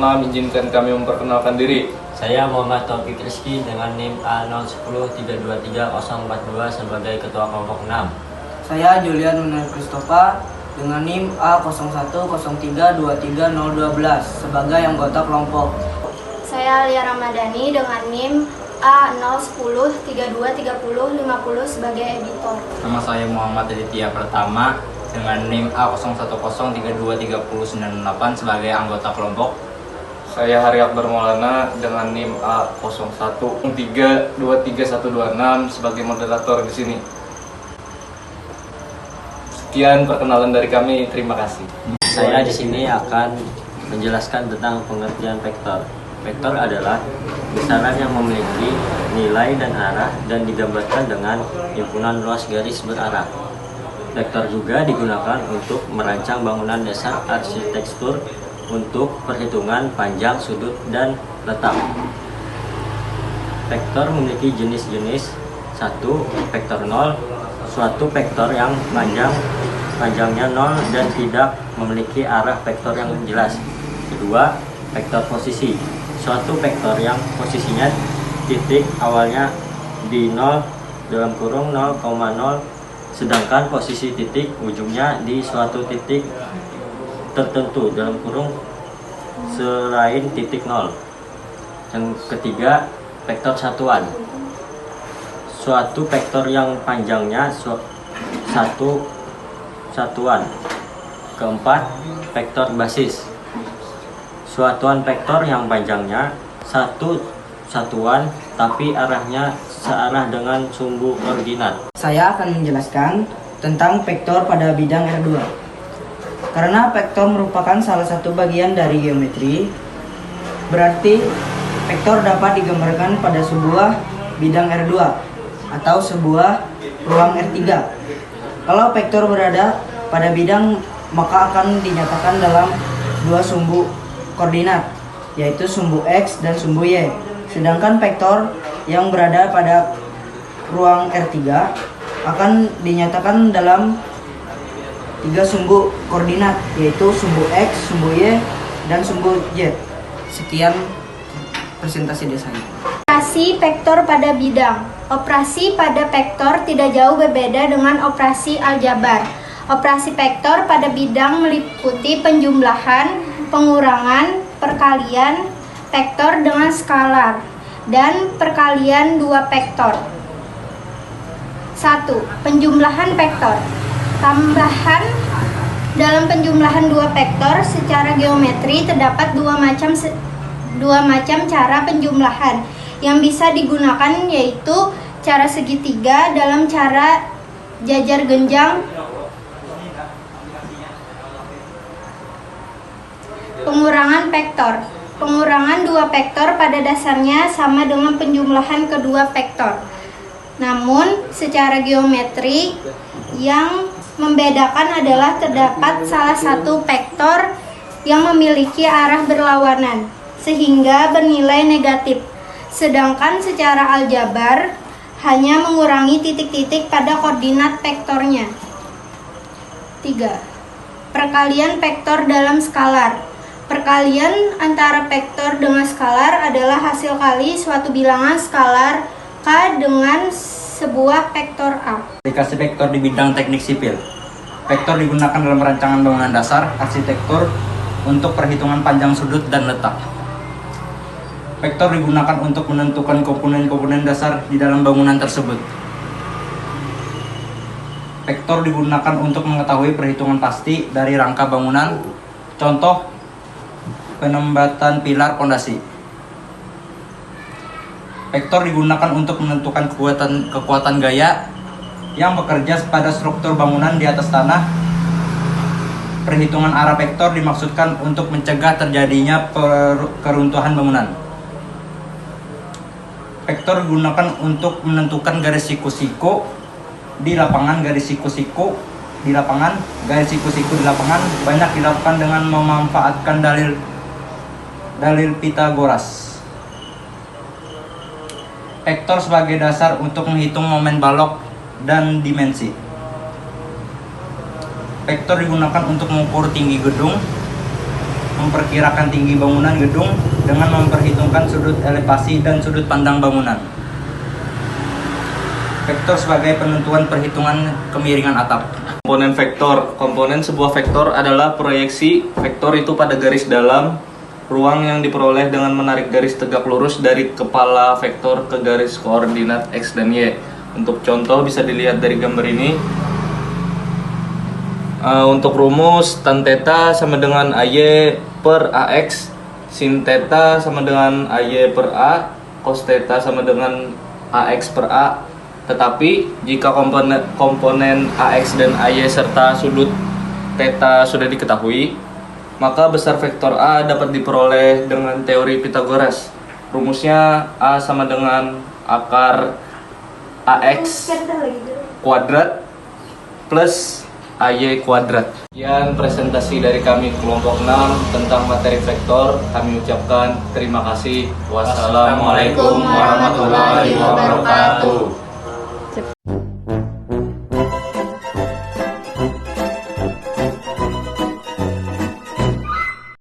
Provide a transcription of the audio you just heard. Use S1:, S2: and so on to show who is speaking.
S1: Pertama-tama izinkan kami memperkenalkan diri.
S2: Saya Muhammad Taufik Rizky dengan NIM A0103230442 sebagai Ketua Kelompok 6.
S3: Saya Julian Munir Christopher dengan NIM A0103230012 sebagai anggota kelompok.
S4: Saya Lia Ramadhani dengan NIM A010323050 sebagai editor.
S5: Nama saya Muhammad Aditya Pertama dengan NIM A0110323098 sebagai anggota kelompok.
S1: Saya Hari Akbar Maulana dengan NIM A01323126 sebagai moderator di sini. Sekian perkenalan dari kami, terima kasih.
S2: Saya di sini akan menjelaskan tentang pengertian vektor. Vektor adalah besaran yang memiliki nilai dan arah dan digambarkan dengan himpunan luas garis berarah. Vektor juga digunakan untuk merancang bangunan dasar arsitektur untuk perhitungan panjang, sudut, dan letak. Vektor memiliki jenis-jenis. 1. Vektor 0, suatu vektor yang panjangnya 0 dan tidak memiliki arah vektor yang jelas. 2. Vektor posisi, suatu vektor yang posisinya titik awalnya di 0, 0,0, sedangkan posisi titik ujungnya di suatu titik tertentu selain titik 0. Yang ketiga, vektor satuan, suatu vektor yang panjangnya satu satuan. Keempat, vektor basis, suatuan vektor yang panjangnya satu satuan tapi arahnya searah dengan sumbu koordinat.
S3: Saya akan menjelaskan tentang vektor pada bidang R2. Karena vektor merupakan salah satu bagian dari geometri, berarti vektor dapat digambarkan pada sebuah bidang R2 atau sebuah ruang R3. Kalau vektor berada pada bidang, maka akan dinyatakan dalam dua sumbu koordinat, yaitu sumbu X dan sumbu Y. Sedangkan vektor yang berada pada ruang R3 akan dinyatakan dalam tiga sumbu koordinat, yaitu sumbu X, sumbu Y, dan sumbu Z. Sekian presentasi dari saya.
S4: Operasi vektor pada bidang. Operasi pada vektor tidak jauh berbeda dengan operasi aljabar. Operasi vektor pada bidang meliputi penjumlahan, pengurangan, perkalian vektor dengan skalar, dan perkalian dua vektor. 1. Penjumlahan vektor. Tambahan dalam penjumlahan dua vektor secara geometri terdapat dua macam cara penjumlahan yang bisa digunakan, yaitu cara segitiga dalam cara jajar genjang, pengurangan vektor. Pengurangan dua vektor pada dasarnya sama dengan penjumlahan kedua vektor. Namun, secara geometri yang membedakan adalah terdapat salah satu vektor yang memiliki arah berlawanan, sehingga bernilai negatif. Sedangkan secara aljabar hanya mengurangi titik-titik pada koordinat vektornya. 3. Perkalian vektor dalam skalar. Perkalian antara vektor dengan skalar adalah hasil kali suatu bilangan skalar K dengan sebuah vektor A.
S5: Aplikasi vektor di bidang teknik sipil. Vektor digunakan dalam rancangan bangunan dasar arsitektur untuk perhitungan panjang, sudut, dan letak. Vektor digunakan untuk menentukan komponen-komponen dasar di dalam bangunan tersebut. Vektor digunakan untuk mengetahui perhitungan pasti dari rangka bangunan, contoh penempatan pilar pondasi. Vektor digunakan untuk menentukan kekuatan gaya yang bekerja pada struktur bangunan di atas tanah. Perhitungan arah vektor dimaksudkan untuk mencegah terjadinya keruntuhan bangunan. Vektor digunakan untuk menentukan garis siku-siku di lapangan. Garis siku-siku di lapangan banyak dilakukan dengan memanfaatkan dalil Pythagoras. Vektor sebagai dasar untuk menghitung momen balok dan dimensi. Vektor digunakan untuk mengukur tinggi gedung. memperkirakan tinggi bangunan gedung dengan memperhitungkan sudut elevasi dan sudut pandang bangunan. Vektor sebagai penentuan perhitungan kemiringan atap.
S1: Komponen vektor. Komponen sebuah vektor adalah proyeksi vektor itu pada garis dalam ruang yang diperoleh dengan menarik garis tegak lurus dari kepala vektor ke garis koordinat X dan Y. Untuk contoh bisa dilihat dari gambar ini. Untuk rumus tan theta sama dengan AY per AX, sin theta sama dengan AY per A, cos theta sama dengan AX per A. Tetapi jika komponen AX dan AY serta sudut theta sudah diketahui, maka besar vektor A dapat diperoleh dengan teori Pythagoras. Rumusnya A sama dengan akar AX kuadrat plus AY kuadrat. Sekian presentasi dari kami kelompok 6 tentang materi vektor. Kami ucapkan terima kasih. Wassalamualaikum warahmatullahi wabarakatuh.